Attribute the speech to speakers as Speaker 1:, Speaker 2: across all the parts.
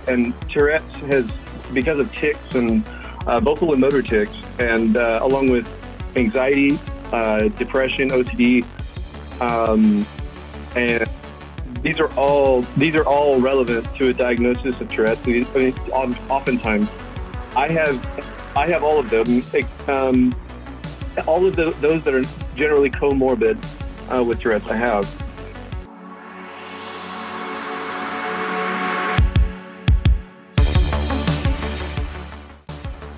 Speaker 1: and Tourette's has, because of tics and vocal and motor tics, and along with anxiety, depression, OCD, and these are all relevant to a diagnosis of Tourette's. I mean, oftentimes, I have all of them. All of those that are generally comorbid with Tourette's, I have.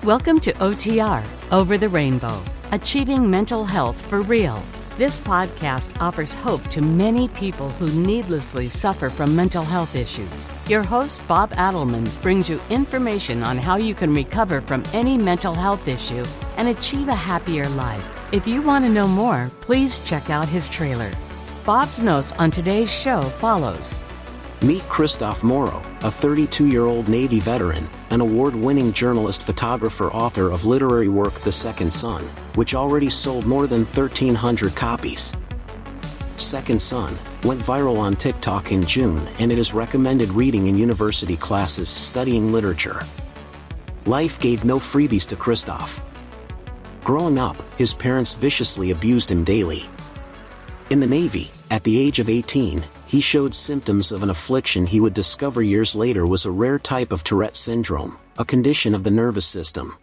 Speaker 2: Welcome to OTR, Over the Rainbow, Achieving Mental Health for Real. This podcast offers hope to many people who needlessly suffer from mental health issues. Your host, Bob Adelman, brings you information on how you can recover from any mental health issue and achieve a happier life. If you want to know more, please check out his trailer. Bob's notes on today's show follows.
Speaker 3: Meet Kristof, a 32-year-old Navy veteran, an award-winning journalist, photographer, author of literary work The Second Son, which already sold more than 1,300 copies. Second Son went viral on TikTok in June, and it is recommended reading in university classes studying literature. Life gave no freebies to Kristof. Growing up, his parents viciously abused him daily. In the Navy, at the age of 18, he showed symptoms of an affliction he would discover years later was a rare type of Tourette Syndrome, a condition of the nervous system.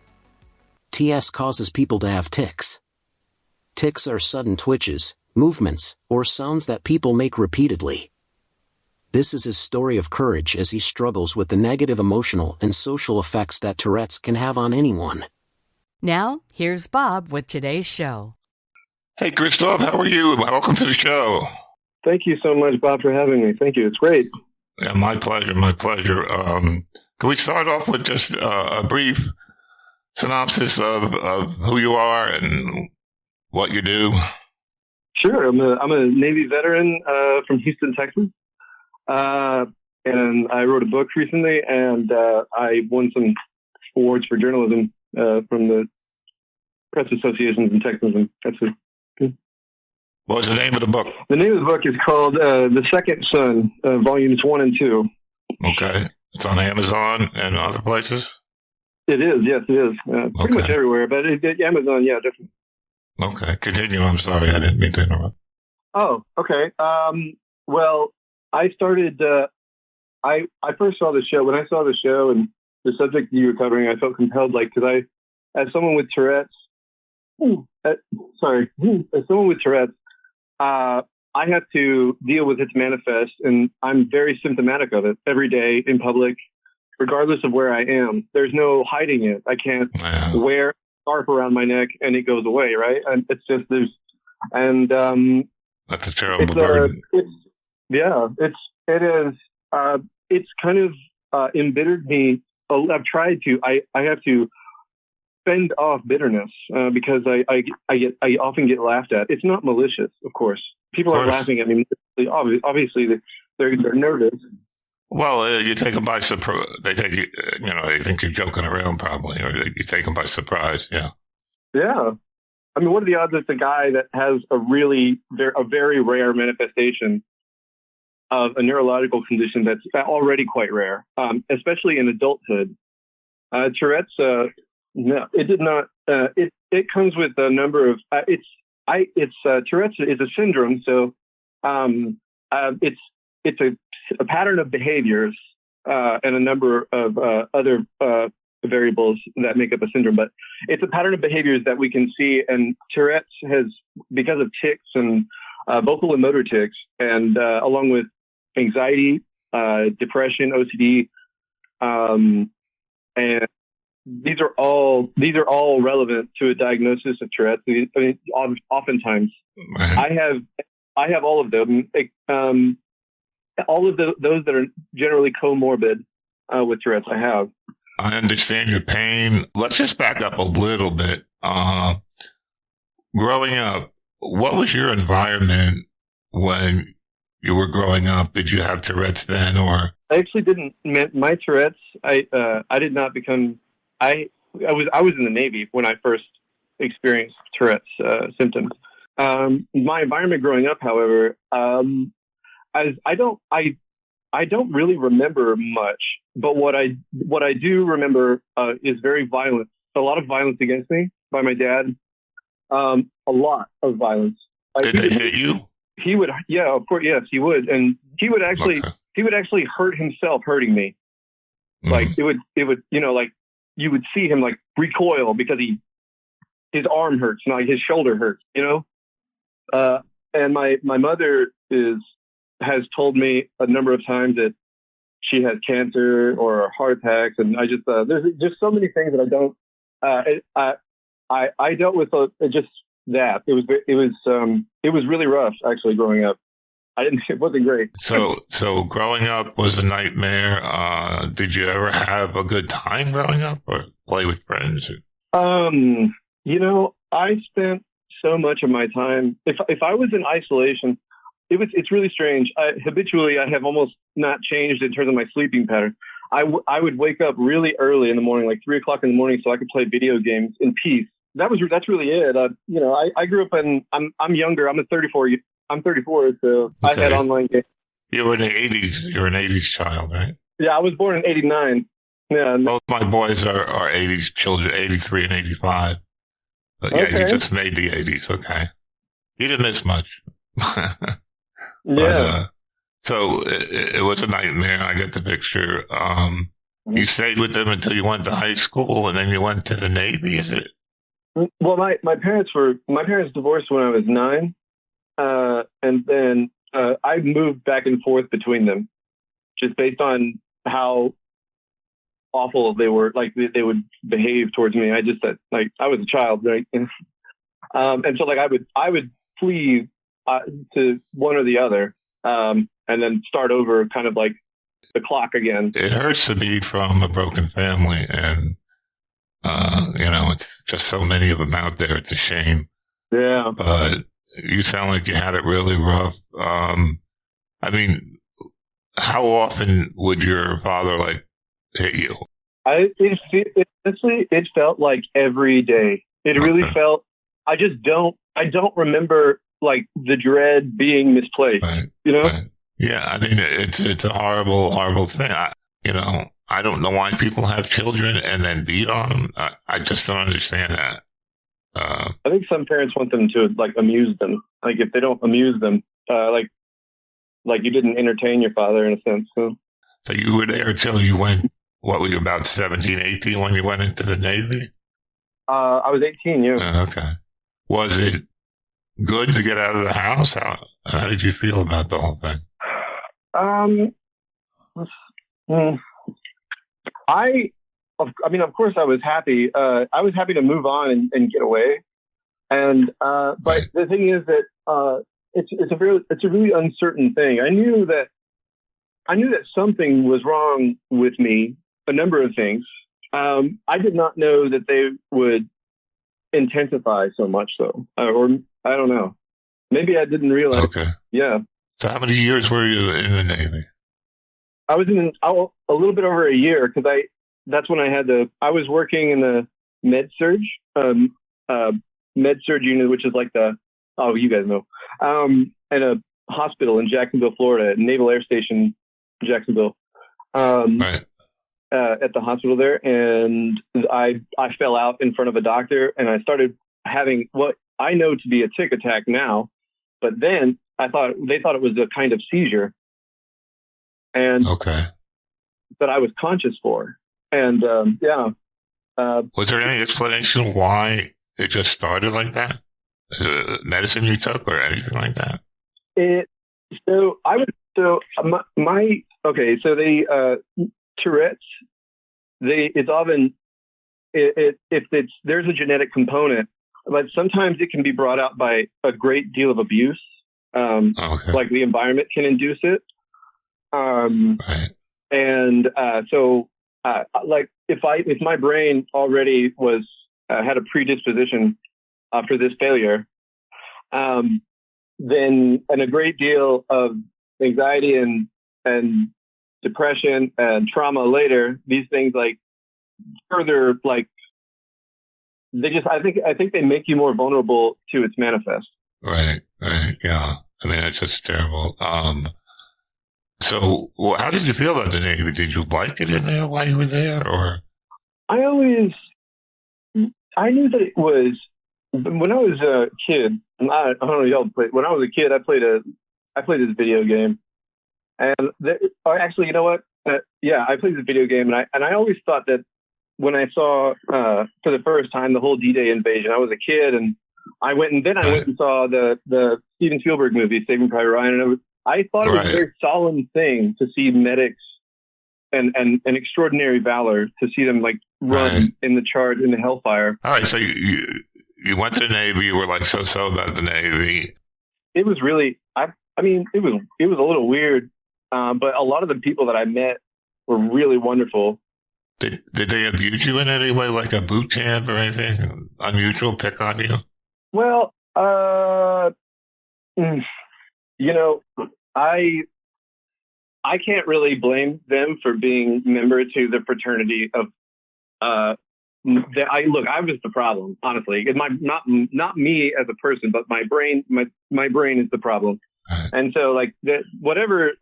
Speaker 3: TS causes people to have tics. Tics are sudden twitches, movements, or sounds that people make repeatedly. This is his story of courage as he struggles with the negative emotional and social effects that Tourette's can have on anyone.
Speaker 2: Now, here's Bob with today's show.
Speaker 4: Hey, Kristof, how are you? Welcome to the show.
Speaker 1: Thank you so much, Bob, for having me. Thank you. It's great.
Speaker 4: Yeah, my pleasure, my pleasure. Can we start off with just a brief synopsis of who you are and what you do?
Speaker 1: Sure. I'm a Navy veteran from Houston, Texas. And I wrote a book recently, and I won some awards for journalism from the press associations in Texas. And that's it.
Speaker 4: What was the name of the book?
Speaker 1: The name of the book is called The Second Son, Volumes 1 and 2.
Speaker 4: Okay. It's on Amazon and other places?
Speaker 1: It is, yes, it is. Pretty much everywhere, but Amazon, yeah, definitely.
Speaker 4: Okay. Continue. I'm sorry. I didn't mean to interrupt.
Speaker 1: Oh, okay. Well, I started, I first saw the show. When I saw the show and the subject you were covering, I felt compelled, because as someone with Tourette's, as someone with Tourette's, I have to deal with its manifest, and I'm very symptomatic of it every day in public, regardless of where I am. There's no hiding it. I can't wear a scarf around my neck and it goes away, right? And it's just
Speaker 4: that's a terrible burden.
Speaker 1: It's kind of embittered me. I've tried to. I have to fend off bitterness because I often get laughed at. It's not malicious, of course. People are laughing at me. Obviously, they're nervous.
Speaker 4: Well, you take them by surprise. They take you. They think you're joking around, probably, or you take them by surprise. Yeah. Yeah.
Speaker 1: I mean, what are the odds that the guy that has a very rare manifestation of a neurological condition that's already quite rare, especially in adulthood? Tourette's. No, it did not. It comes with a number of. Tourette's is a syndrome, so it's a pattern of behaviors and a number of other variables that make up a syndrome. But it's a pattern of behaviors that we can see, and Tourette's has, because of tics and vocal and motor tics, and along with anxiety, depression, OCD, and these are all relevant to a diagnosis of Tourette's. I mean, oftentimes, I have all of them. All of those that are generally comorbid with Tourette's, I have.
Speaker 4: I understand your pain. Let's just back up a little bit. Growing up, what was your environment when you were growing up? Did you have Tourette's then, or?
Speaker 1: I actually didn't. My Tourette's, I did not become. I was in the Navy when I first experienced Tourette's symptoms. My environment growing up, however, I don't really remember much but what I do remember is very violent. A lot of violence against me by my dad. A lot of violence.
Speaker 4: Did they hit you?
Speaker 1: He would, yeah, of course, yes, he would, and he would actually hurt himself hurting me. Like it would, like you would see him like recoil because his arm hurts, not his shoulder hurts, And my mother has told me a number of times that she has cancer or heart attacks, and I just there's just so many things that I don't. I dealt with just that. It was really rough actually growing up. It wasn't great.
Speaker 4: So growing up was a nightmare. Did you ever have a good time growing up or play with friends? I spent so much of my time, if I was in isolation, it's really strange. Habitually, I have almost not changed in terms of my sleeping pattern. I would wake up really early in the morning, like 3 o'clock in the morning, so I could play video games in peace. That's really it. I grew up I'm younger. I'm 34, so okay. I had online games. You were in the 80s. You're an 80s child, right?
Speaker 1: Yeah, I was born in 89. Yeah.
Speaker 4: Both my boys are 80s children, 83 and 85. But yeah, okay. You just made the 80s. Okay. You didn't miss much.
Speaker 1: Yeah.
Speaker 4: So it was a nightmare. I get the picture. You stayed with them until you went to high school, and then you went to the Navy, is it?
Speaker 1: Well, my parents divorced when I was 9. And then I moved back and forth between them just based on how awful they were. Like they would behave towards me. I just said, like, I was a child, right? And so like I would flee to one or the other, and then start over kind of like the clock again.
Speaker 4: It hurts to be from a broken family, and it's just so many of them out there. It's a shame.
Speaker 1: Yeah.
Speaker 4: But you sound like you had it really rough. I mean, how often would your father hit you?
Speaker 1: It felt like every day. It really felt. I don't remember like the dread being misplaced.
Speaker 4: Right,
Speaker 1: you know?
Speaker 4: Right. Yeah, I mean it's a horrible, horrible thing. I don't know why people have children and then beat on them. I just don't understand that.
Speaker 1: I think some parents want them to like amuse them. Like if they don't amuse them, like you didn't entertain your father in a sense.
Speaker 4: So you were there until you went. What were you, about 17, 18 when you went into the Navy?
Speaker 1: I was 18. Yeah.
Speaker 4: Okay. Was it good to get out of the house? How did you feel about the whole thing?
Speaker 1: Of course I was happy. I was happy to move on and get away. And, but right. The thing is that, it's a really uncertain thing. I knew that something was wrong with me, a number of things. I did not know that they would intensify so much though. Or I don't know. Maybe I didn't realize.
Speaker 4: Okay.
Speaker 1: Yeah.
Speaker 4: So how many years were you in the Navy?
Speaker 1: I was in a little bit over a year because that's when I was working in the med-surg unit, which is like you guys know, in a hospital in Jacksonville, Florida, Naval Air Station, Jacksonville,
Speaker 4: right.
Speaker 1: At the hospital there. And I fell out in front of a doctor and I started having what I know to be a tic attack now, but then they thought it was a kind of seizure. And
Speaker 4: okay.
Speaker 1: that I was conscious for. And,
Speaker 4: was there any explanation why it just started like that? Is it medicine you took or anything like that? Tourette's, it's often, there's a genetic component, but sometimes it can be brought out by a great deal of abuse. Okay.
Speaker 1: Like the environment can induce it.
Speaker 4: Right.
Speaker 1: And, like if my brain already had a predisposition for this failure, then a great deal of anxiety and depression and trauma later, these things like further like I think they make you more vulnerable to its manifest.
Speaker 4: Right. Yeah. I mean, it's just terrible.
Speaker 5: So, well, how did you feel about the Navy? Did you like it in there while you were there, or?
Speaker 4: I knew that it was, when I was a kid, and I don't know y'all, but when I was a kid, I played this video game. And actually, you know what? I played this video game, and I always thought that when I saw for the first time the whole D-Day invasion, I was a kid, and I went and saw the Steven Spielberg movie Saving Private Ryan, and I thought it was a very solemn thing to see medics and extraordinary valor, to see them like run in the charge in the hellfire.
Speaker 5: All right, so you went to the Navy. You were like so about the Navy.
Speaker 4: It was really, I mean, it was a little weird, but a lot of the people that I met were really wonderful.
Speaker 5: Did they abuse you in any way, like a boot camp or anything unusual pick on you?
Speaker 4: Well, you know, I can't really blame them for being member to the fraternity of. I was the problem, honestly. Not me as a person, but my brain. My brain is the problem. And so, like whatever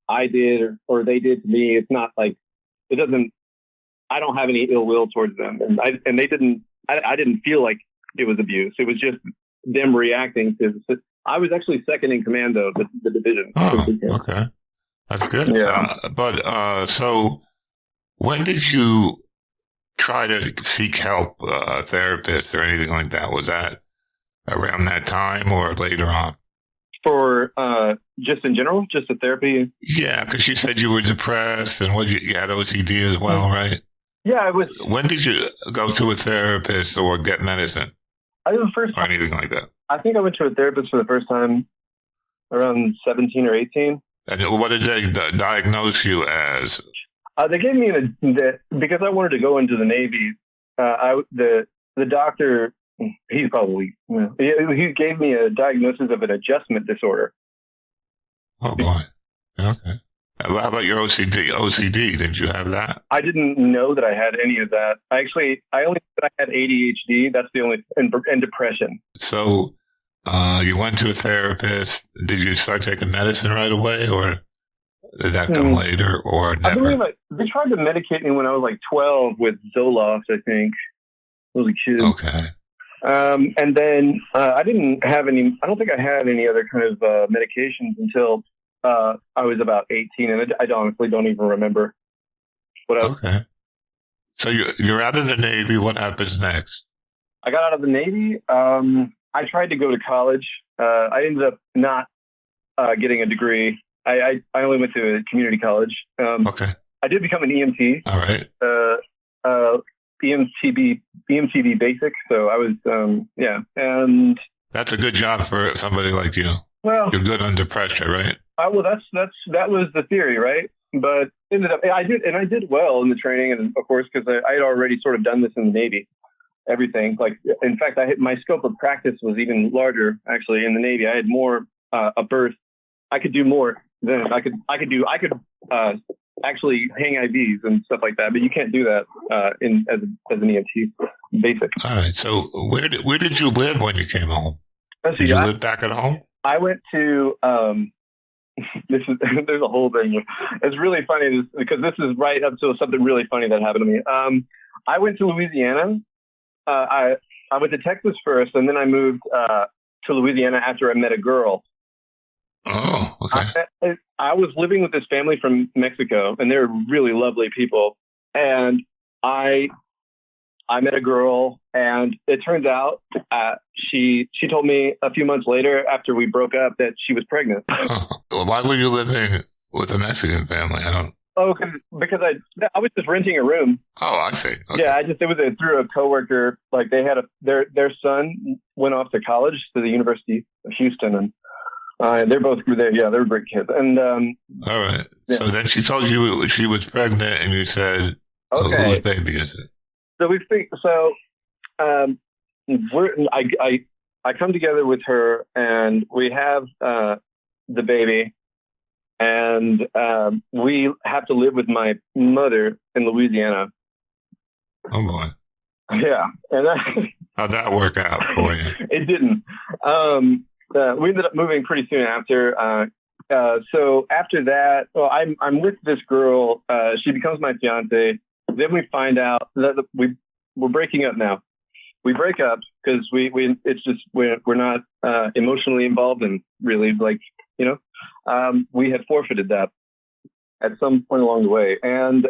Speaker 4: I did or they did to me, it's not like it doesn't. I don't have any ill will towards them, and they didn't. I didn't feel like it was abuse. It was just them reacting to. I was actually second in command of the division.
Speaker 5: Oh, okay, that's good.
Speaker 4: Yeah.
Speaker 5: So when did you try to seek help, a therapist or anything like that? Was that around that time or later on?
Speaker 4: For just in general, just a therapy?
Speaker 5: Yeah, because you said you were depressed and you had OCD as well, right?
Speaker 4: Yeah, I was.
Speaker 5: When did you go to a therapist or get medicine? Or anything like that?
Speaker 4: I think I went to a therapist for the first time around 17 or 18.
Speaker 5: And what did they diagnose you as?
Speaker 4: They gave me because I wanted to go into the Navy. The doctor, he gave me a diagnosis of an adjustment disorder.
Speaker 5: Oh boy. Okay. How about your OCD? OCD, did you have that?
Speaker 4: I didn't know that I had any of that. I only knew that I had ADHD. That's the only, and depression.
Speaker 5: So, you went to a therapist. Did you start taking medicine right away, or did that come later, or never?
Speaker 4: I believe they tried to medicate me when I was like 12 with Zoloft, I think. I was a kid.
Speaker 5: Okay.
Speaker 4: And then I didn't have any. I don't think I had any other kind of medications until I was about 18, and I honestly don't even remember what else.
Speaker 5: Okay. So you're out of the Navy. What happens next?
Speaker 4: I got out of the Navy. I tried to go to college. I ended up not getting a degree. I only went to a community college.
Speaker 5: Okay.
Speaker 4: I did become an EMT.
Speaker 5: All right.
Speaker 4: EMTB basic. So I was, and
Speaker 5: that's a good job for somebody like you.
Speaker 4: Well,
Speaker 5: you're good under pressure, right?
Speaker 4: Well, that was the theory, right? But ended up, I did well in the training, and of course, because I had already sort of done this in the Navy. Everything, like, in fact, my scope of practice was even larger. Actually, in the Navy, I had more a berth. I could do more than I could actually hang IVs and stuff like that. But you can't do that as an EMT basic.
Speaker 5: All right. So where did you live when you came home? Did you live back at home?
Speaker 4: I went to. There's a whole thing. It's really funny because this is right up to something really funny that happened to me. I went to Louisiana. I went to Texas first, and then I moved to Louisiana after I met a girl.
Speaker 5: Oh, okay.
Speaker 4: I was living with this family from Mexico, and they're really lovely people. And I met a girl, and it turns out she told me a few months later after we broke up that she was pregnant.
Speaker 5: Well, why were you living with a Mexican family?
Speaker 4: Oh, because I was just renting a room.
Speaker 5: Oh, I see. Okay.
Speaker 4: Yeah, it was through a coworker. Like they had their son went off to college to the University of Houston, and they're both there. Yeah, they were great kids. And
Speaker 5: all right.
Speaker 4: Yeah.
Speaker 5: So then she told you she was pregnant, and you said,
Speaker 4: "Okay,
Speaker 5: whose baby is it?"
Speaker 4: So we think. So I come together with her, and we have the baby. And we have to live with my mother in Louisiana.
Speaker 5: Oh, boy.
Speaker 4: Yeah. And
Speaker 5: how'd that work out for you?
Speaker 4: It didn't. We ended up moving pretty soon after. So after that, well, I'm with this girl. She becomes my fiance. Then we find out that we're breaking up now. We break up because it's just we're not emotionally involved, and really, like, we had forfeited that at some point along the way. And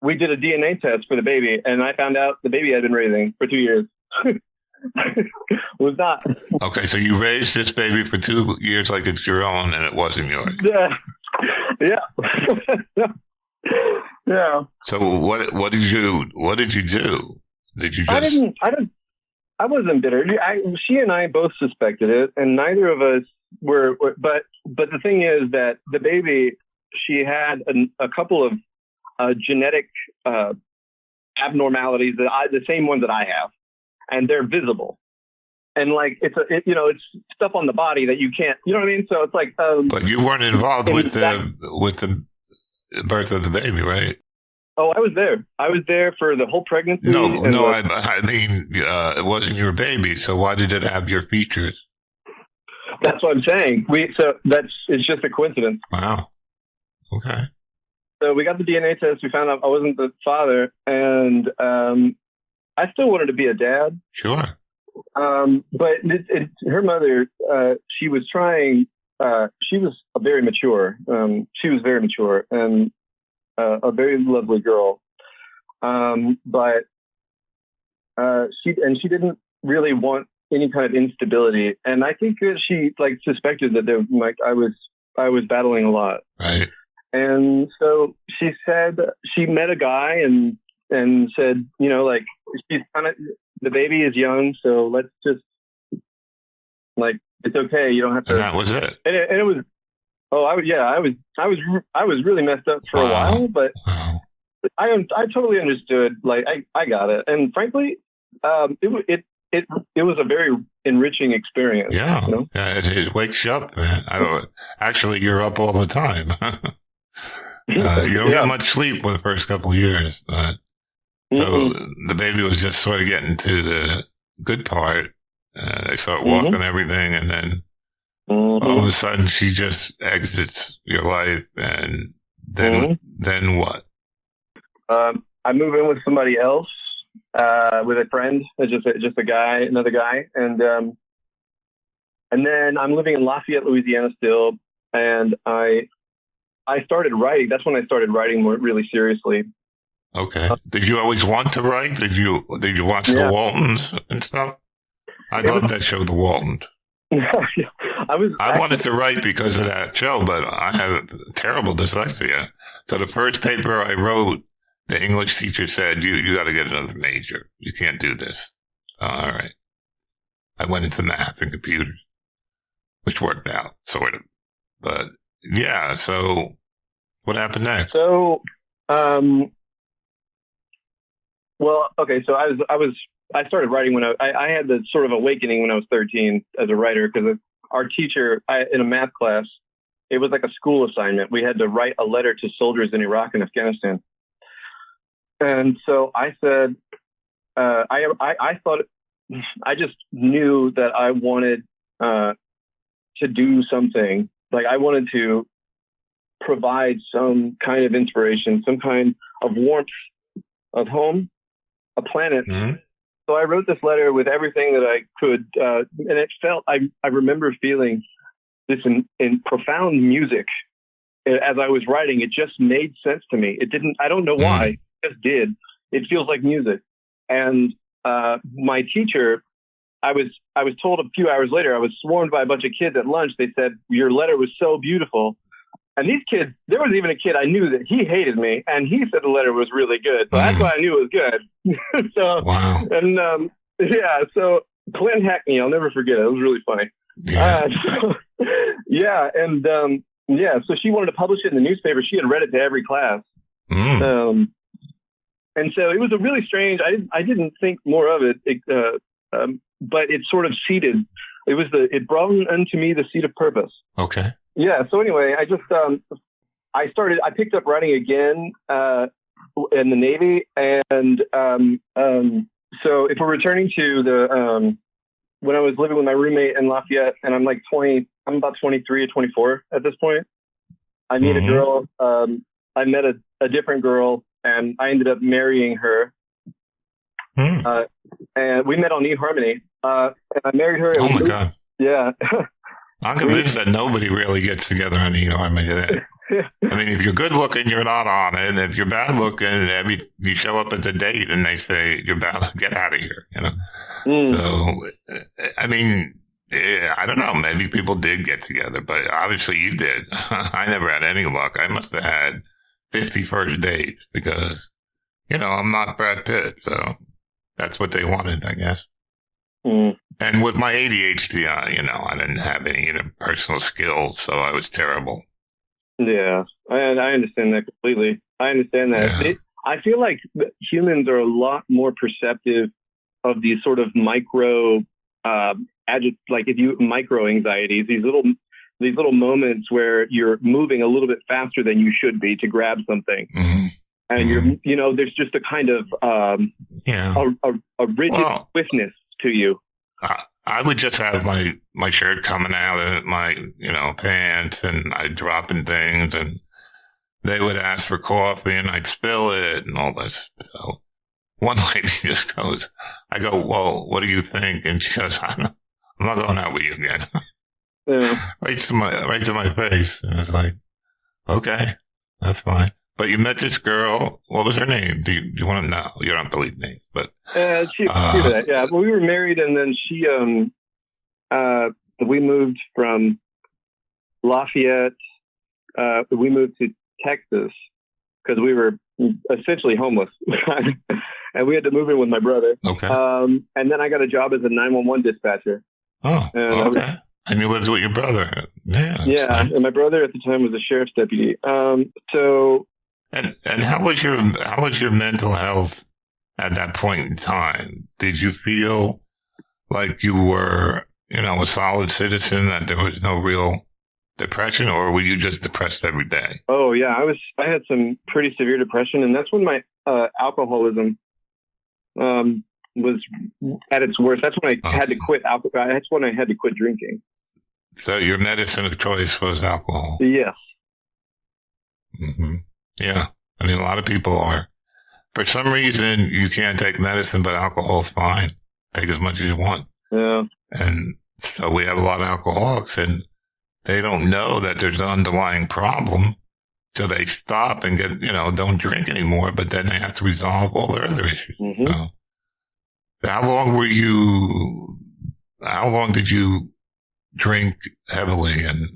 Speaker 4: we did a DNA test for the baby, and I found out the baby I'd been raising for 2 years was not.
Speaker 5: Okay, so you raised this baby for 2 years like it's your own, and it wasn't yours.
Speaker 4: Yeah. Yeah.
Speaker 5: So what did you do? Did you just...
Speaker 4: I wasn't bitter. She and I both suspected it, and neither of us were. But the thing is that the baby, she had a couple of genetic abnormalities the same ones that I have, and they're visible. And like it's stuff on the body that you can't. You know what I mean? So it's like.
Speaker 5: But you weren't involved with the birth of the baby, right?
Speaker 4: Oh, I was there. I was there for the whole pregnancy.
Speaker 5: No, I mean, it wasn't your baby, so why did it have your features?
Speaker 4: That's what I'm saying. It's just a coincidence.
Speaker 5: Wow. Okay.
Speaker 4: So we got the DNA test. We found out I wasn't the father, and I still wanted to be a dad.
Speaker 5: Sure.
Speaker 4: But her mother, she was trying. She was very mature. She was very mature and a very lovely girl. But she didn't really want any kind of instability. And I think that she suspected that I was battling a lot.
Speaker 5: Right.
Speaker 4: And so she said she met a guy and said, she's kind of, the baby is young, so let's just it's okay. You don't have to.
Speaker 5: And that was it.
Speaker 4: And it was. Oh, I was really messed up for a while, but I totally understood. I got it, and frankly, it was a very enriching experience.
Speaker 5: Yeah, yeah, it wakes you up, man. Actually, you're up all the time. You don't get much sleep for the first couple of years, but so the baby was just sort of getting to the good part. They start walking everything, and then all of a sudden she just exits your life, and then what?
Speaker 4: I move in with somebody else, with a friend, just a guy, another guy, and then I'm living in Lafayette, Louisiana still, and I started writing. That's when I started writing more really seriously.
Speaker 5: Okay. Did you always want to write? Did you watch the Waltons and stuff? I love that show, The Waltons. I wanted to write because of that show, but I have terrible dyslexia. So the first paper I wrote, the English teacher said, you got to get another major. You can't do this. All right. I went into math and computers, which worked out, sort of. But yeah, so what happened next?
Speaker 4: So, well, okay. So I started writing when I had the sort of awakening when I was 13 as a writer, because our teacher in a math class, it was like a school assignment. We had to write a letter to soldiers in Iraq and Afghanistan. And so I said, I thought, I just knew that I wanted to do something. Like I wanted to provide some kind of inspiration, some kind of warmth of home, a planet. Mm-hmm. So I wrote this letter with everything that I could, and it felt, I remember feeling this in profound music as I was writing. It just made sense to me. It didn't, I don't know why, it just did. It feels like music. And my teacher, I was told a few hours later, I was swarmed by a bunch of kids at lunch. They said, your letter was so beautiful. And these kids, there was even a kid I knew that he hated me, and he said the letter was really good. So that's why I knew it was good. So,
Speaker 5: wow.
Speaker 4: And so Clint Hackney, I'll never forget it. It was really funny.
Speaker 5: Yeah.
Speaker 4: So she wanted to publish it in the newspaper. She had read it to every class. And so it was a really strange, I didn't think more of it, but it sort of seeded. It brought unto me the seed of purpose.
Speaker 5: Okay.
Speaker 4: Yeah. So anyway, I just, I picked up writing again, in the Navy. And, so if we're returning to when I was living with my roommate in Lafayette, and I'm like 20, I'm about 23 or 24 at this point. I meet a girl. I met a different girl, and I ended up marrying her. And we met on eHarmony. And I married her.
Speaker 5: Oh my God.
Speaker 4: Yeah.
Speaker 5: I'm convinced that nobody really gets together on eHarmony. I mean, if you're good looking, you're not on it. And if you're bad looking, you show up at the date and they say you're bad, get out of here. You know. So, I mean, I don't know. Maybe people did get together, but obviously you did. I never had any luck. I must have had 50 first dates because, you know, I'm not Brad Pitt, so that's what they wanted, I guess. And with my ADHD, you know, I didn't have any interpersonal skills, so I was terrible. Yeah,
Speaker 4: I understand that completely. I understand that. Yeah. I feel like humans are a lot more perceptive of these sort of micro, micro anxieties, these little moments where you're moving a little bit faster than you should be to grab something. And you know, there's just a kind of, a rigid swiftness to you.
Speaker 5: I would just have my shirt coming out of my, you know, pants, and I'd drop in things, and they would ask for coffee and I'd spill it and all this. So one lady just goes, I go, well, what do you think? And she goes, I'm not going out with you again. Yeah. right to my face. And I was like, okay, that's fine. But you met this girl. What was her name? Do you want to know? You don't believe names, but
Speaker 4: she yeah. Well, we were married, and then she we moved from Lafayette. We moved to Texas because we were essentially homeless, and we had to move in with my brother.
Speaker 5: Okay.
Speaker 4: And then I got a job as a 911 dispatcher.
Speaker 5: Oh, okay. And you lived with your brother. Yeah.
Speaker 4: Yeah,
Speaker 5: nice.
Speaker 4: And my brother at the time was a sheriff's deputy.
Speaker 5: And how was your mental health at that point in time? Did you feel like you were, you know, a solid citizen, that there was no real depression, or were you just depressed every day?
Speaker 4: Oh yeah, I had some pretty severe depression, and that's when my alcoholism was at its worst. That's when I had to quit alcohol. That's when I had to quit drinking.
Speaker 5: So your medicine of choice was alcohol.
Speaker 4: Yes.
Speaker 5: Yeah. I mean, a lot of people are. For some reason, you can't take medicine, but alcohol's fine. Take as much as you want.
Speaker 4: Yeah.
Speaker 5: And so we have a lot of alcoholics, and they don't know that there's an underlying problem. So they stop and don't drink anymore, but then they have to resolve all their other issues. So how long did you drink heavily and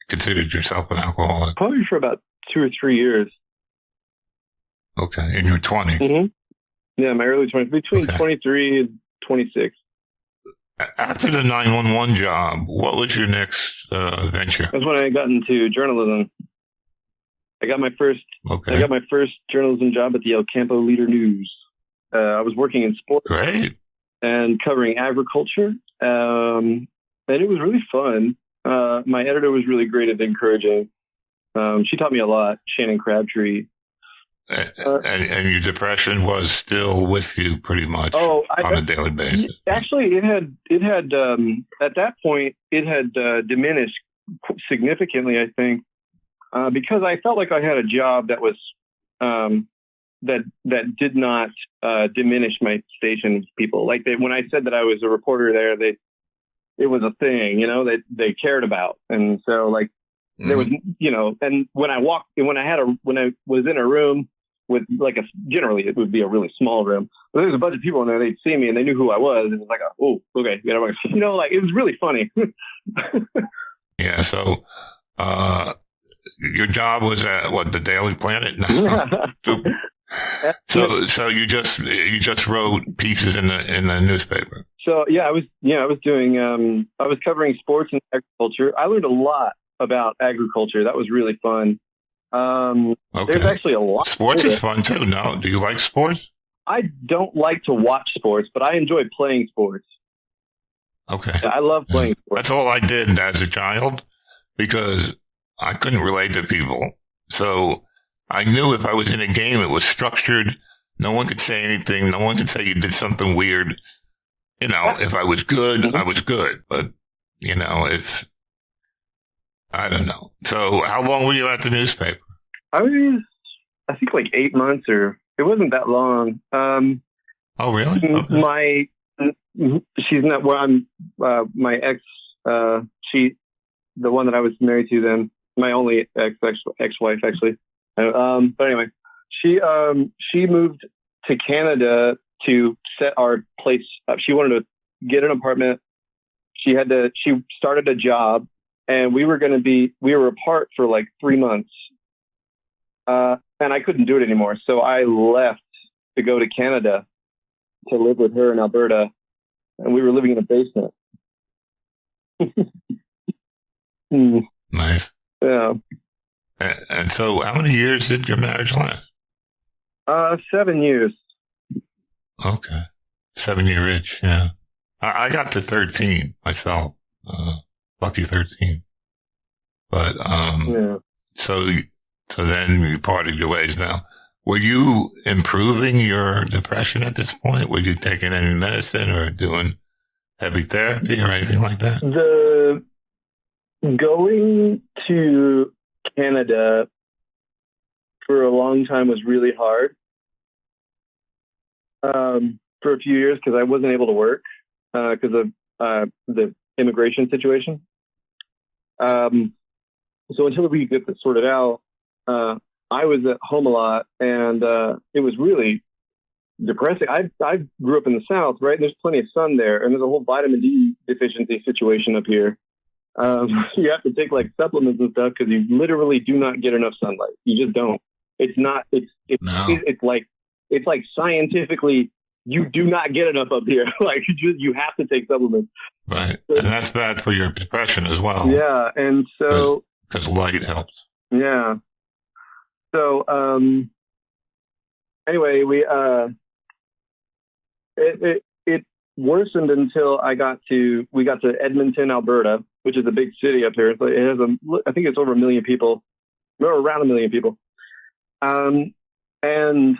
Speaker 5: considered yourself an alcoholic?
Speaker 4: Probably for about 2 or 3 years.
Speaker 5: Okay. And you're 20?
Speaker 4: Yeah, my early 20s. Between 23 and 26.
Speaker 5: After the 911 job, what was your next venture?
Speaker 4: That's when I got into journalism. I got my first journalism job at the El Campo Leader News. I was working in sports.
Speaker 5: Great.
Speaker 4: And covering agriculture. And it was really fun. My editor was really great at encouraging. She taught me a lot, Shannon Crabtree.
Speaker 5: And your depression was still with you pretty much on a daily basis.
Speaker 4: Actually, it had at that point, it had diminished significantly, I think, because I felt like I had a job that was that did not diminish my station people. Like when I said that I was a reporter there, it was a thing, they cared about. And so like there was, and when I was in a room with generally it would be a really small room, but there was a bunch of people in there, they'd see me and they knew who I was. It was like, oh, okay. It was really funny.
Speaker 5: Yeah. So, your job was at the Daily Planet? So you just wrote pieces in the newspaper.
Speaker 4: So yeah, I was covering sports and agriculture. I learned a lot about agriculture. That was really fun. There's actually a lot.
Speaker 5: Sports is fun too. No, do you like sports?
Speaker 4: I don't like to watch sports, but I enjoy playing sports.
Speaker 5: Okay.
Speaker 4: I love playing sports.
Speaker 5: That's all I did as a child because I couldn't relate to people. So I knew if I was in a game, it was structured. No one could say anything. No one could say you did something weird. If I was good, I was good. But I don't know. So how long were you at the newspaper?
Speaker 4: I think like 8 months, or it wasn't that long.
Speaker 5: Oh, really? Okay.
Speaker 4: She's not where I'm, my ex, the one that I was married to then, my only ex-wife actually. But anyway, she moved to Canada to set our place up. She wanted to get an apartment. She started a job, and we were apart for like 3 months. And I couldn't do it anymore. So I left to go to Canada to live with her in Alberta. And we were living in a basement.
Speaker 5: Nice.
Speaker 4: Yeah.
Speaker 5: And so how many years did your marriage last?
Speaker 4: 7 years.
Speaker 5: Okay. 7-year itch, yeah. I got to 13 myself. Lucky 13. But,
Speaker 4: yeah.
Speaker 5: So then you parted your ways now. Were you improving your depression at this point? Were you taking any medicine or doing heavy therapy or anything like that?
Speaker 4: Going to Canada for a long time was really hard. For a few years, because I wasn't able to work because of the immigration situation. So until we could get this sorted out, I was at home a lot, and it was really depressing. I grew up in the South, right? And there's plenty of sun there, and there's a whole vitamin D deficiency situation up here. You have to take like supplements and stuff because you literally do not get enough sunlight. You just don't. It's like scientifically, you do not get enough up here. Like you have to take supplements.
Speaker 5: Right, and that's bad for your depression as well.
Speaker 4: Yeah, and so
Speaker 5: because light helps.
Speaker 4: Yeah. So anyway, it worsened until we got to Edmonton, Alberta, which is a big city up here. It has I think it's over 1 million people, or around 1 million people. And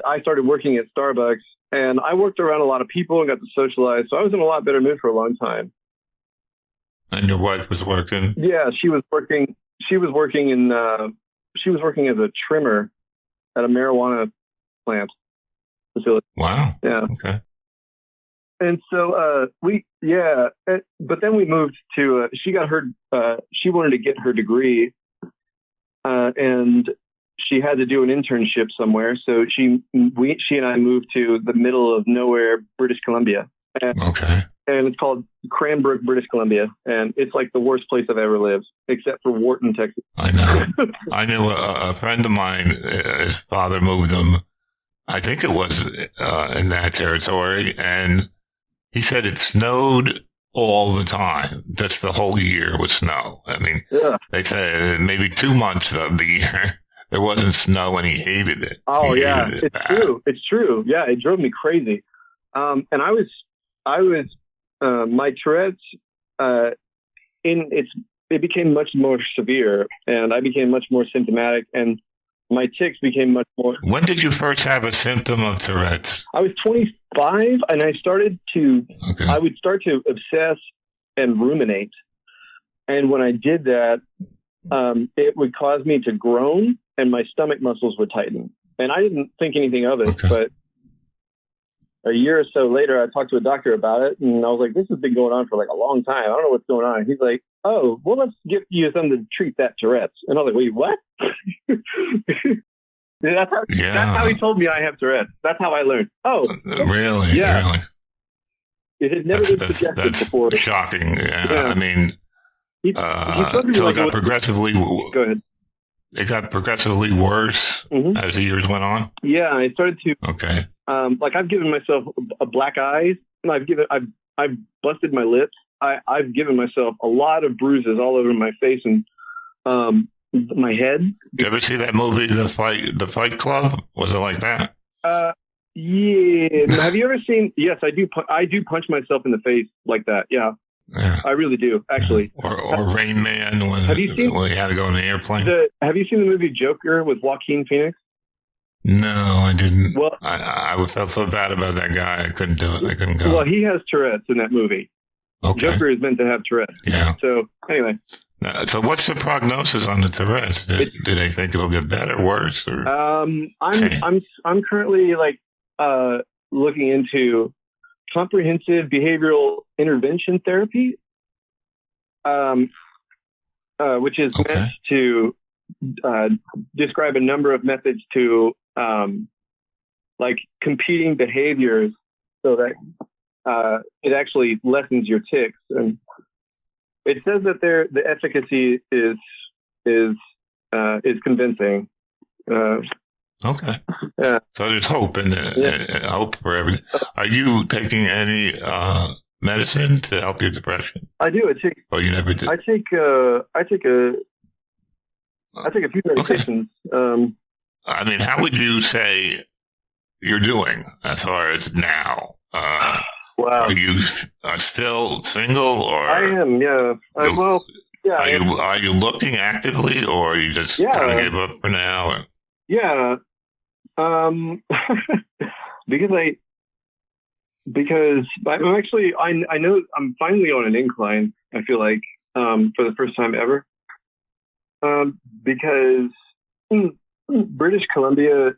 Speaker 4: I started working at Starbucks, and I worked around a lot of people and got to socialize. So I was in a lot better mood for a long time.
Speaker 5: And your wife was working?
Speaker 4: Yeah, she was working as a trimmer at a marijuana plant facility.
Speaker 5: Wow.
Speaker 4: Yeah.
Speaker 5: Okay.
Speaker 4: And so but then we moved to. She wanted to get her degree, and she had to do an internship somewhere. So she and I moved to the middle of nowhere, British Columbia.
Speaker 5: Okay.
Speaker 4: And it's called Cranbrook, British Columbia. And it's like the worst place I've ever lived, except for Wharton, Texas.
Speaker 5: I know. I knew a friend of mine, his father moved him, I think it was in that territory. And he said it snowed all the time, just the whole year with snow. I mean, They said maybe 2 months of the year there wasn't snow, and he hated it.
Speaker 4: Oh, yeah, it's true. It's true. Yeah, it drove me crazy. And I was my Tourette's, it became much more severe, and I became much more symptomatic, and my tics became much more.
Speaker 5: When did you first have a symptom of Tourette's?
Speaker 4: I was 25, and I would start to obsess and ruminate. And when I did that, it would cause me to groan, and my stomach muscles would tighten. And I didn't think anything of it, but a year or so later, I talked to a doctor about it, and I was like, this has been going on for like a long time. I don't know what's going on. He's like, oh, well, let's give you something to treat that Tourette's. And I was like, wait, what? That's how he told me I have Tourette's. That's how I learned. Oh,
Speaker 5: really?
Speaker 4: Yeah.
Speaker 5: Really?
Speaker 4: It had never been suggested before.
Speaker 5: That's shocking. Yeah. I mean, so it got progressively.
Speaker 4: Go ahead.
Speaker 5: It got progressively worse as the years went on.
Speaker 4: Yeah, I started to.
Speaker 5: Okay.
Speaker 4: Like I've given myself a black eyes, and I've busted my lips. I've given myself a lot of bruises all over my face and my head.
Speaker 5: You ever see that movie, The Fight Club? Was it like that?
Speaker 4: Yeah. Have you ever seen? Yes, I do. I do punch myself in the face like that. Yeah. I really do, actually.
Speaker 5: Or Rain Man when he had to go in the airplane.
Speaker 4: Have you seen the movie Joker with Joaquin Phoenix?
Speaker 5: No, I didn't.
Speaker 4: Well,
Speaker 5: I felt so bad about that guy. I couldn't do it. I couldn't go.
Speaker 4: Well, he has Tourette's in that movie. Joker is meant to have Tourette.
Speaker 5: Yeah.
Speaker 4: So anyway.
Speaker 5: So what's the prognosis on the Tourette's? Do they think it'll get better, worse? Or
Speaker 4: I'm currently looking into comprehensive behavioral intervention therapy, which is meant to describe a number of methods to competing behaviors so that it actually lessens your tics. And it says that the efficacy is convincing.
Speaker 5: Okay.
Speaker 4: Yeah.
Speaker 5: So there's hope and hope for everything. Are you taking any medicine to help your depression?
Speaker 4: I do.
Speaker 5: You never did?
Speaker 4: I take a few medications.
Speaker 5: Okay. I mean, how would you say you're doing as far as now?
Speaker 4: Wow.
Speaker 5: Are you still single, or
Speaker 4: I am? Yeah.
Speaker 5: Are you looking actively, or are you just kind of gave up for now? Or?
Speaker 4: Yeah. Because I'm actually I know I'm finally on an incline. I feel like for the first time ever. Because the British Columbian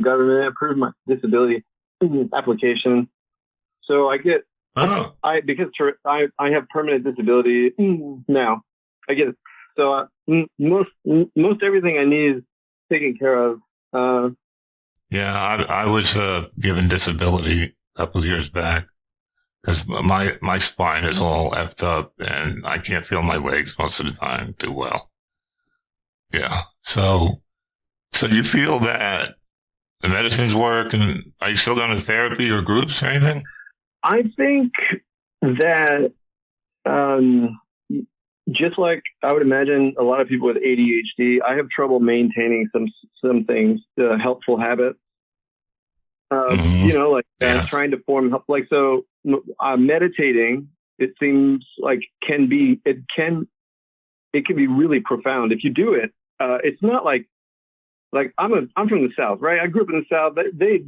Speaker 4: government approved my disability application, so I get because I have permanent disability now. I get it. So most everything I need is taken care of.
Speaker 5: I was given disability a couple of years back because my spine is all effed up and I can't feel my legs most of the time too well. Yeah. So you feel that the medicines work, and are you still going to therapy or groups or anything?
Speaker 4: I think that just like I would imagine a lot of people with ADHD, I have trouble maintaining some things, helpful habits. Trying to form help. Meditating, it seems like it can be really profound if you do it. It's not like I'm from the South, right? I grew up in the South. They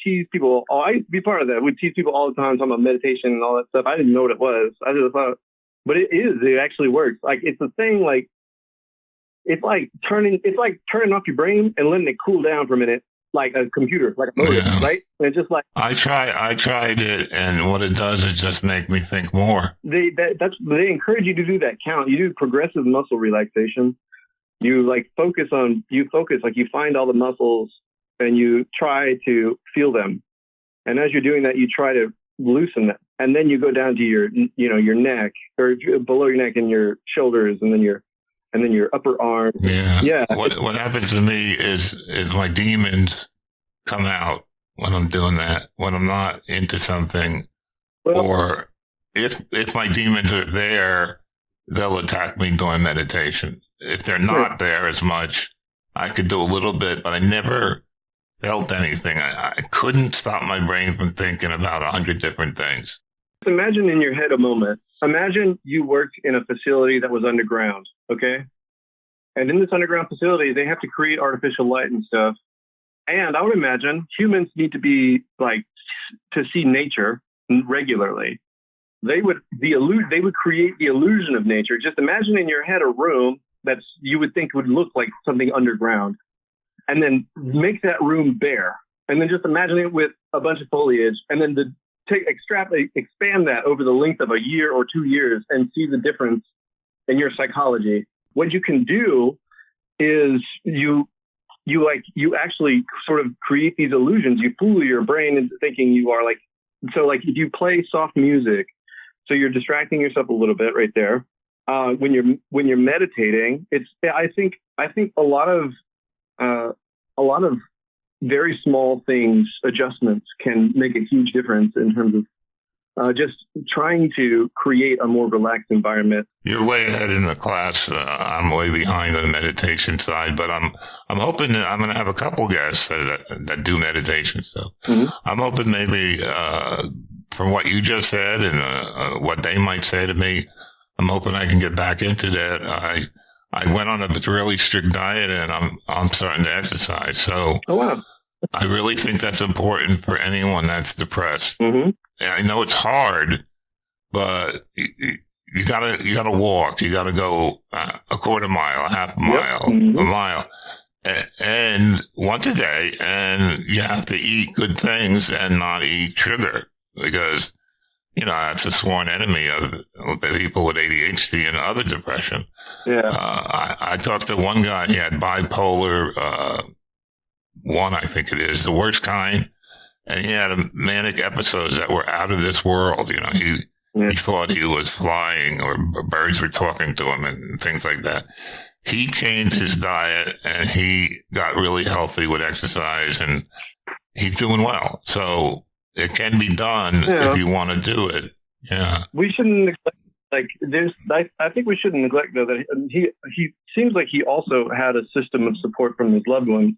Speaker 4: tease people. I used to be part of that. We tease people all the time talking about meditation and all that stuff. I didn't know what it was. I just thought, but it actually works. Like, it's a thing. Like, it's like turning off your brain and letting it cool down for a minute, like a computer, like a motor, right? And it's just like
Speaker 5: I tried it, and what it does is just make me think more.
Speaker 4: They encourage you to do that count. You do progressive muscle relaxation. You focus, you find all the muscles and you try to feel them. And as you're doing that, you try to loosen them. And then you go down to your neck, or below your neck and your shoulders, and then your upper arm.
Speaker 5: Yeah.
Speaker 4: Yeah.
Speaker 5: What happens to me is my demons come out when I'm doing that, when I'm not into something, or if my demons are there, they'll attack me during meditation. If they're not there as much, I could do a little bit, but I never felt anything. I couldn't stop my brain from thinking about 100 different things.
Speaker 4: Imagine in your head a moment. Imagine you worked in a facility that was underground, okay? And in this underground facility, they have to create artificial light and stuff. And I would imagine humans need to be to see nature regularly. They would create the illusion of nature. Just imagine in your head a room you would think would look like something underground, and then make that room bare, and then just imagine it with a bunch of foliage, and then expand that over the length of a year or 2 years, and see the difference in your psychology. What you can do is you actually sort of create these illusions. You fool your brain into thinking you are if you play soft music, so you're distracting yourself a little bit right there. When you're meditating, I think a lot of very small things, adjustments, can make a huge difference in terms of just trying to create a more relaxed environment.
Speaker 5: You're way ahead in the class. I'm way behind on the meditation side, but I'm hoping that I'm going to have a couple guests that do meditation. So I'm hoping maybe from what you just said and what they might say to me, I'm hoping I can get back into that. I went on a really strict diet, and I'm starting to exercise. So, I really think that's important for anyone that's depressed.
Speaker 4: Mm-hmm.
Speaker 5: I know it's hard, but you gotta walk. You gotta go a quarter mile, a half mile,
Speaker 4: Mm-hmm.
Speaker 5: a mile, and once a day. And you have to eat good things and not eat sugar, because that's a sworn enemy of people with ADHD and other depression.
Speaker 4: Yeah.
Speaker 5: I talked to one guy. He had bipolar 1, I think it is, the worst kind. And he had manic episodes that were out of this world. He thought he was flying, or birds were talking to him and things like that. He changed his diet and he got really healthy with exercise, and he's doing well. So it can be done if you want to do it. Yeah.
Speaker 4: We shouldn't neglect, I think we shouldn't neglect, though, that he seems like he also had a system of support from his loved ones,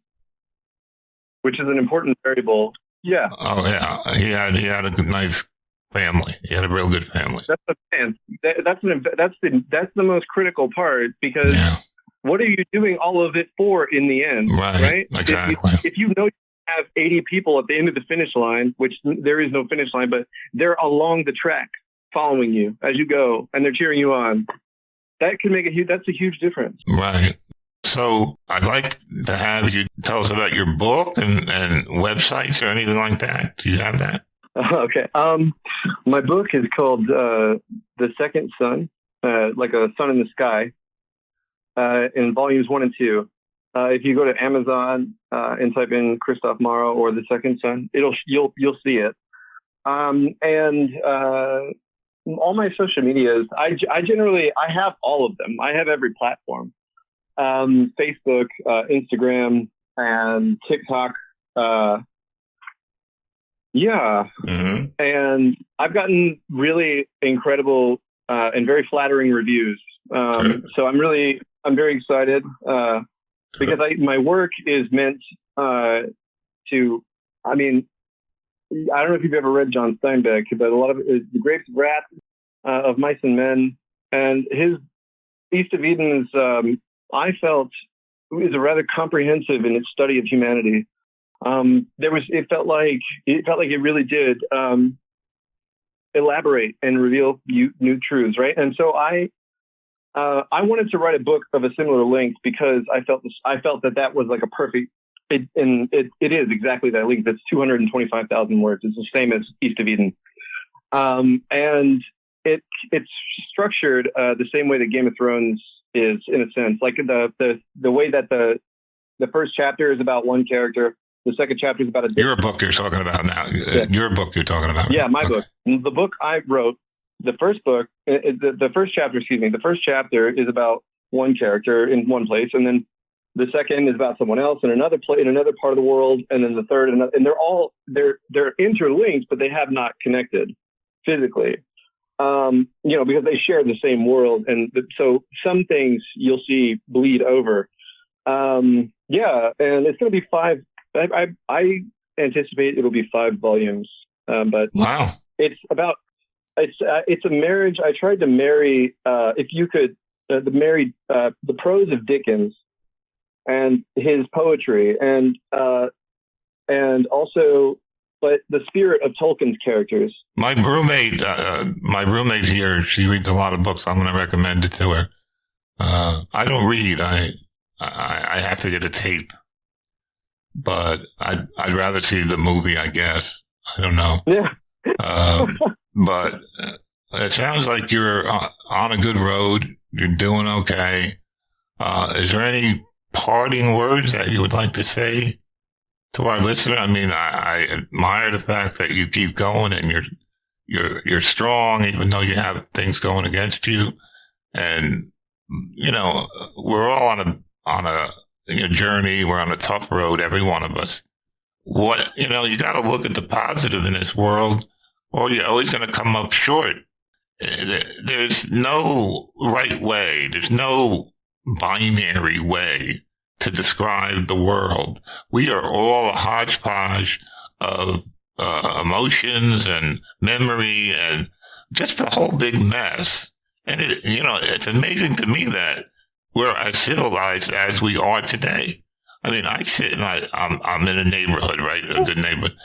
Speaker 4: which is an important variable. Yeah.
Speaker 5: Oh yeah. He had a nice family. He had a real good family.
Speaker 4: That's the plan. That's the most critical part, because what are you doing all of it for in the end? Right?
Speaker 5: Exactly.
Speaker 4: If you know you have 80 people at the end of the finish line, which there is no finish line, but they're along the track following you as you go, and they're cheering you on, that can make that's a huge difference.
Speaker 5: Right. So I'd like to have you tell us about your book and websites or anything like that. Do you have that?
Speaker 4: Okay. My book is called The Second Sun, like a sun in the sky, in volumes 1 and 2. If you go to Amazon and type in Kristof Morrow or The Second Sun, you'll see it. And all my social medias, I have all of them. I have every platform. Facebook, Instagram, and TikTok.
Speaker 5: Mm-hmm.
Speaker 4: And I've gotten really incredible and very flattering reviews. So I'm very excited because my work is meant to. I mean, I don't know if you've ever read John Steinbeck, but a lot of it is The Grapes of Wrath, of Mice and Men, and his East of Eden is. I felt is a rather comprehensive in its study of humanity. It felt like it really did elaborate and reveal new truths, right? And so I wanted to write a book of a similar length because I felt that was like a perfect. It is exactly that length. It's 225,000 words. It's the same as East of Eden, and it's structured the same way that Game of Thrones is, in a sense, like the way that the first chapter is about one character, the second chapter is about a different.
Speaker 5: Your book you're talking about now. Yeah. Your book you're talking about.
Speaker 4: Yeah, my book. The book I wrote, the first chapter is about one character in one place, and then the second is about someone else in another in another part of the world, and then the third, and they're interlinked, but they have not connected physically. Because they share the same world. And so some things you'll see bleed over. And it's going to be 5. I anticipate it'll be 5 volumes. But
Speaker 5: wow,
Speaker 4: it's a marriage. I tried to marry, if you could, the prose of Dickens and his poetry and also, but the spirit of Tolkien's characters.
Speaker 5: My roommate here, she reads a lot of books. I'm going to recommend it to her. I don't read. I have to get a tape, but I'd rather see the movie, I guess. I don't know.
Speaker 4: Yeah.
Speaker 5: But it sounds like you're on a good road. You're doing okay. Is there any parting words that you would like to say to our listener? I mean, I admire the fact that you keep going and you're strong, even though you have things going against you. And, we're all on a journey. We're on a tough road, every one of us. You got to look at the positive in this world, or you're always going to come up short. There's no right way. There's no binary way to describe the world. We are all a hodgepodge of emotions and memory and just a whole big mess. And it's amazing to me that we're as civilized as we are today. I mean, I sit and I'm in a neighborhood, right? A good neighborhood.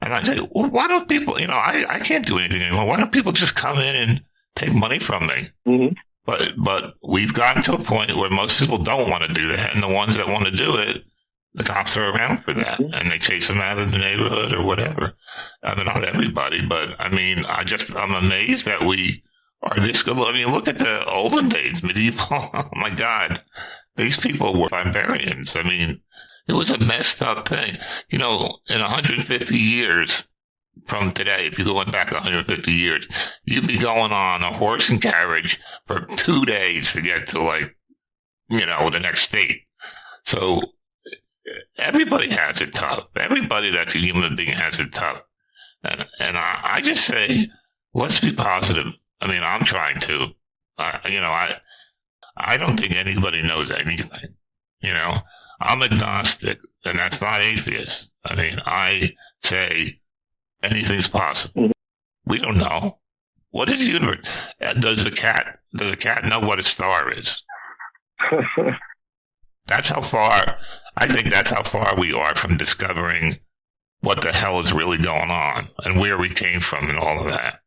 Speaker 5: And I say, well, why don't people, I can't do anything anymore. Why don't people just come in and take money from me?
Speaker 4: Mm-hmm.
Speaker 5: But we've gotten to a point where most people don't want to do that. And the ones that want to do it, the cops are around for that. And they chase them out of the neighborhood or whatever. I mean, not everybody, but I mean, I'm amazed that we are this good. I mean, look at the olden days, medieval. Oh my God. These people were barbarians. I mean, it was a messed up thing. In 150 years from today, if you go back 150 years, you'd be going on a horse and carriage for 2 days to get to the next state. So everybody has it tough. Everybody that's a human being has it tough. And I just say, let's be positive. I mean, I'm trying to. I don't think anybody knows anything. I'm agnostic, and that's not atheist. I mean, I say anything's possible. Mm-hmm. We don't know. What is the universe? Does a cat know what a star is? That's how far, I think that's how far we are from discovering what the hell is really going on and where we came from and all of that.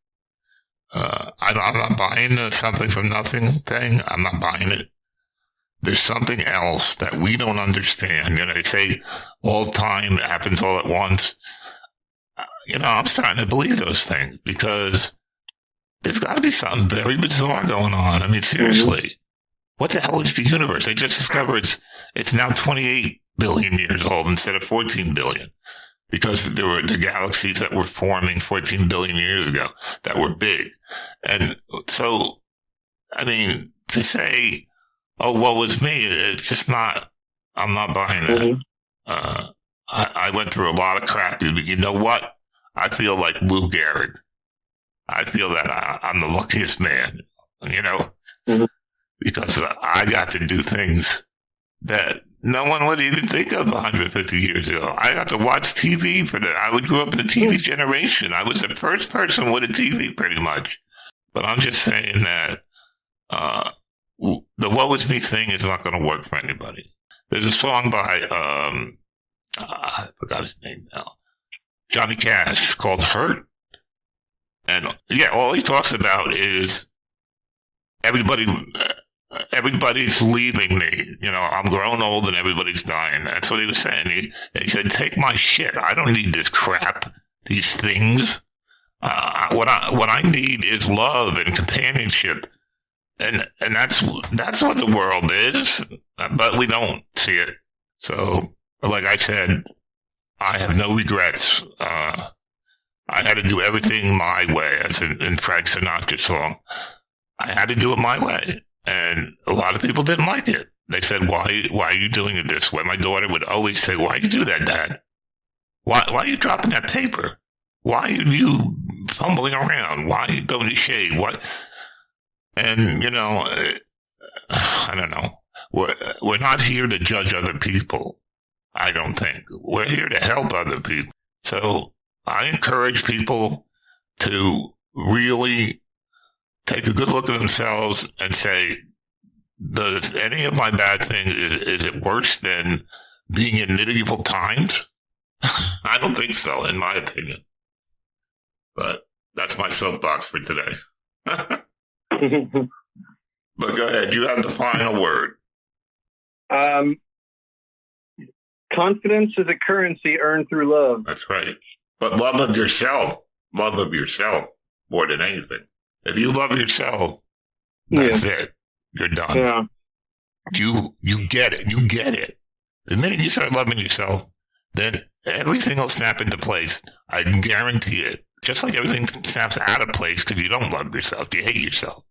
Speaker 5: I'm not buying the something from nothing thing. I'm not buying it. There's something else that we don't understand. They say all the time, it happens all at once. I'm starting to believe those things because there's got to be something very bizarre going on. I mean, seriously, what the hell is the universe? They just discovered it's now 28 billion years old instead of 14 billion because there were the galaxies that were forming 14 billion years ago that were big. And so, I mean, to say, oh, what was me? It's just not, I'm not buying that. Mm-hmm. I went through a lot of crap. You know what? I feel like Lou Gehrig. I feel that I'm the luckiest man, mm-hmm. because I got to do things that no one would even think of 150 years ago. I got to watch TV I would grow up in a TV generation. I was the first person with a TV pretty much. But I'm just saying that, the what was me thing is not going to work for anybody. There's a song by, I forgot his name now, Johnny Cash called Hurt. And yeah, all he talks about is everybody's leaving me. I'm grown old and everybody's dying. That's what he was saying. He said, take my shit. I don't need this crap, these things. What I need is love and companionship. And that's what the world is, but we don't see it. So, like I said, I have no regrets. I had to do everything my way, as in Frank Sinatra's song. I had to do it my way. And a lot of people didn't like it. They said, why are you doing it this way? My daughter would always say, why you do that, Dad? Why are you dropping that paper? Why are you fumbling around? Why are you going to shave? What? And, I don't know. We're not here to judge other people, I don't think. We're here to help other people. So I encourage people to really take a good look at themselves and say, does any of my bad things, is it worse than being in medieval times? I don't think so, in my opinion. But that's my soapbox for today. But go ahead. You have the final word.
Speaker 4: Confidence is a currency earned through love.
Speaker 5: That's right. But love of yourself more than anything. If you love yourself, that's it. You're done.
Speaker 4: Yeah.
Speaker 5: You get it. You get it. The minute you start loving yourself, then everything will snap into place. I guarantee it. Just like everything snaps out of place because you don't love yourself. You hate yourself.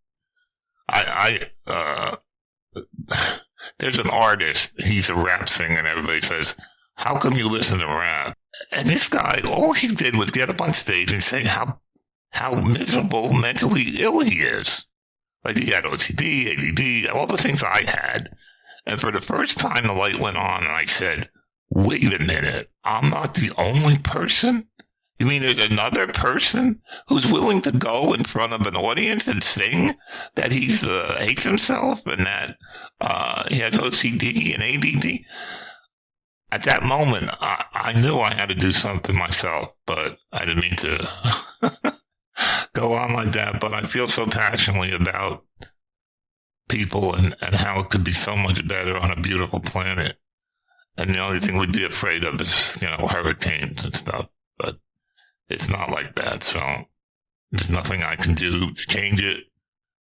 Speaker 5: There's an artist. He's a rap singer, and everybody says, how come you listen to rap? And this guy, all he did was get up on stage and say how miserable, mentally ill he is. Like he had OCD, ADD, all the things I had. And for the first time, the light went on, and I said, wait a minute, I'm not the only person? You mean there's another person who's willing to go in front of an audience and sing that he hates himself and that he has OCD and ADD? at that moment, I knew I had to do something myself, but I didn't mean to go on like that. But I feel so passionately about people and how it could be so much better on a beautiful planet. And the only thing we'd be afraid of is, hurricanes and stuff. But it's not like that. So there's nothing I can do to change it.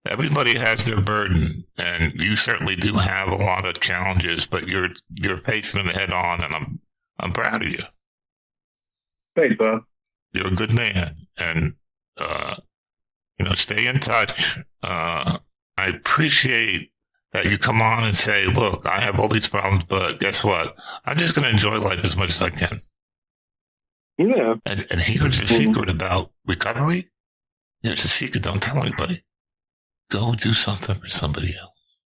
Speaker 5: Everybody has their burden, and you certainly do have a lot of challenges, but you're facing them head on, and I'm proud of you.
Speaker 1: Thanks, Bob.
Speaker 5: You're a good man, and stay in touch. I appreciate that you come on and say, "Look, I have all these problems, but guess what? I'm just going to enjoy life as much as I can."
Speaker 1: Yeah.
Speaker 5: And here's the secret about recovery. Here's the secret. Don't tell anybody. Go do something for somebody else.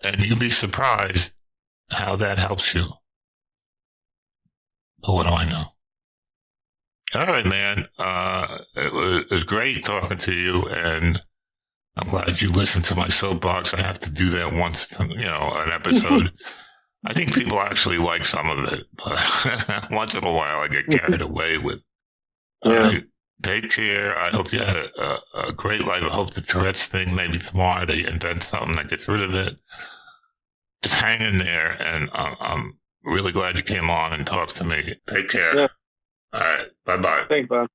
Speaker 5: And you'll be surprised how that helps you. But what do I know? All right, man. It was great talking to you, and I'm glad you listened to my soapbox. I have to do that once, an episode. I think people actually like some of it, but once in a while I get carried away with. Take care. I hope you had a great life. I hope the Tourette's thing, maybe tomorrow they invent something that gets rid of it. Just hang in there, and I'm really glad you came on and talked to me. Take care.
Speaker 1: Yeah.
Speaker 5: All right. Bye-bye.
Speaker 1: Thanks, Bob.